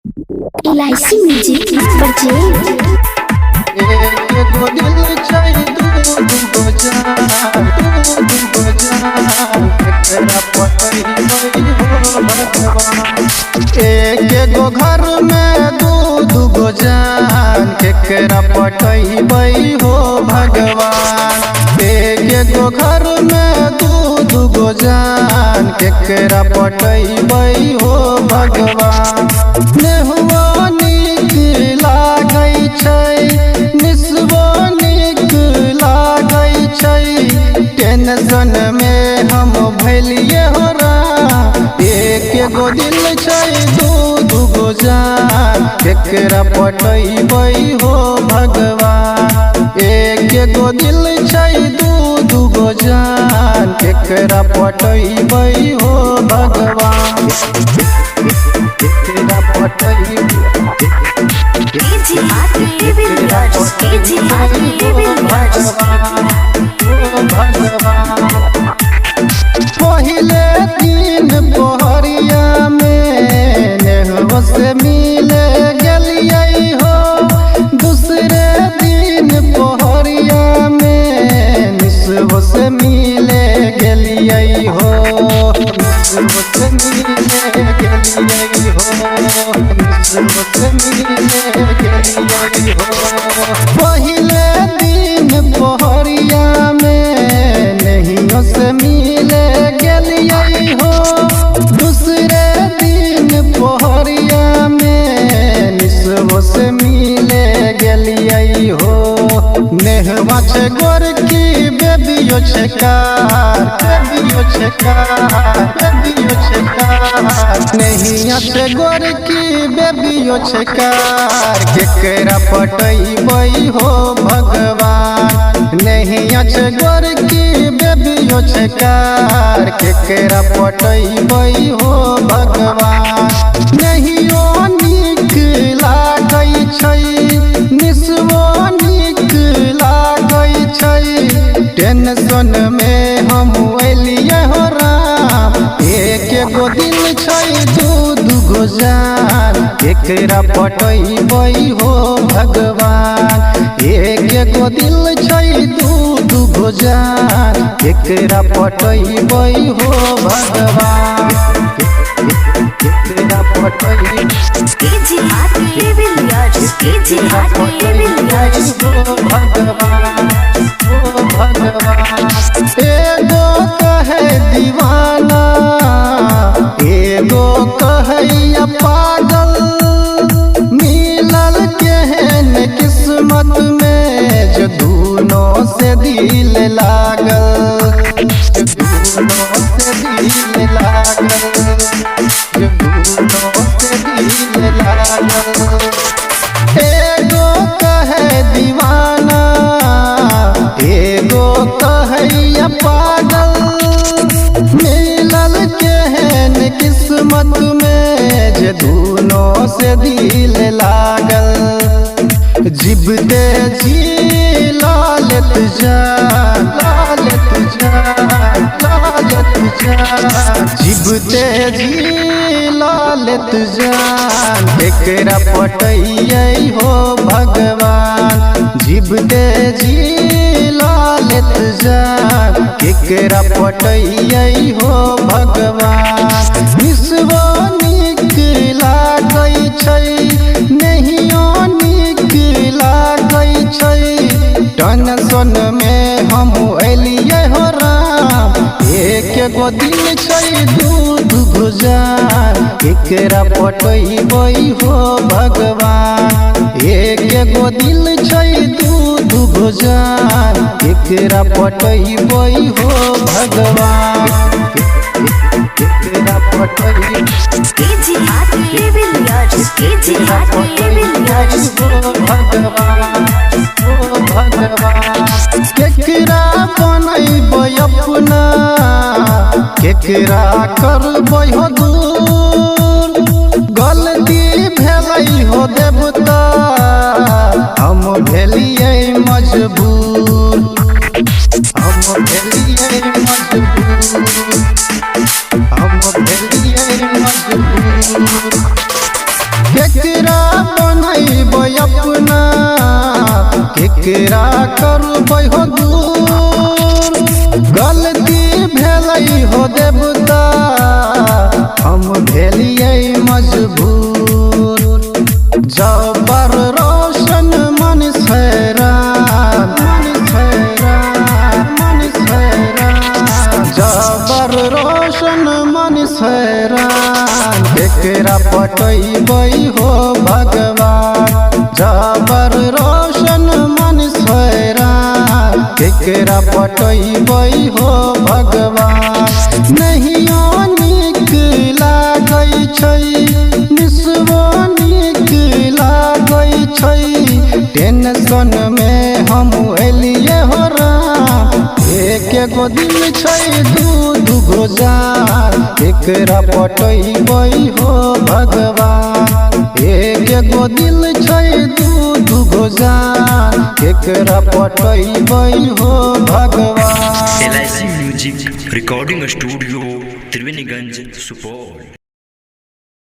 इलायची म्यूजिक बजे एगो दिल चाहिए दूगो जान एकरा पटई हो भगवान। एगो घर में दूगो जान एकरा पटई हो भगवान। एगो घर में दूगो जान एकरा पटई हो भगवान। नेहुआ नीक लागै छै निस्बो नीक लागै छै टेंशन में हम भैलिए हो एगो दिल छै दूगो जान एकरा पटई हो भगवान। एगो दिल छै दूगो जान एकरा पटई हो भगवान। एकरा पटई पहिले दिन पहरिया में नेहवा से मिले गलियै हो। दूसरे दिन पहरिया में निस्बो से मिले गलियै हो। निस्बो से मिले गलियै हो। निस्बो से मिले गलियै हो। पहिले दिन पहरिया में नहियो से मिले गलियै हो। दूसरे दिन पहरिया में निस्बो से मिले गलियै हो। नेहवा छै गोरकी बेबियो छै कार बेबियो छै कार बेबियो छै कार। नहिया छै गोरकी बेबियो छै कार केकरा पटई हो भगवान। नहिया छै गोरकी बेबियो छै कार केकरा पटई हो भगवान। नहियो नीक लागै छै निस्बो नीक लागै छै टेंशन में हम एलिए हो राम। एगो दिल छै दूगो जान एकरा पटई हो भगवान। एगो दिल छै दूगो जान एकरा पटई हो भगवान। एकरा पटई एगो कहे दीवाना एगो कहे पागल मिलल केहन किस्मत में जो दोनों से दिल लागल। दोनों से दिल लागल जो दोनों से दिल लागल। एगो कहे दीवाना एगो कहे पागल मिलल केहन किस्मत में जे दोनों से दिल लागल। जिबते जी लालत जान लालत जान लालत जान जिबते जी लालत जान एकरा पटई हो भगवान। जिबते जी लालत जान एकरा पटई हो भगवान। निस्बो नीक लागै छै नहियो नीक लागै छै टेंशन में हम एलिए हो राम। एगो दिल छै दूगो जान एकरा पटई हो भगवान। एगो दिल छै दूगो जान एकरा पटई हो भगवान। एकरा पटई केकरा बनैबै अपना केकरा करबै हो दूर। गलती भेलै हो देवता हम भेलियै मजबूर। हम भेलियै मजबूर हम भेलियै मजबूर। केकरा करबै हो दूर। गलती भेलै हो देवता हम भेलियै मजबूर। जबर रोशन मन छैरान, मन छैरान, मन छैरान। जबर रोशन मन छैरान केकरा पटैबै हो भगवान। जबर रोशन मन छैरान केकरा पटैबै हो भगवान। नहियो नीक लागै छै निस्बो नीक लागै छै। टेंशन में हम एलिए हो राम। एक गो दिल छै दू गो जान केकरा पटैबै हो भगवान। एक गो दिल छै दू गो जान केकरा पटैबै हो भगवान। LIC music recording studio Triveniganj Supaul.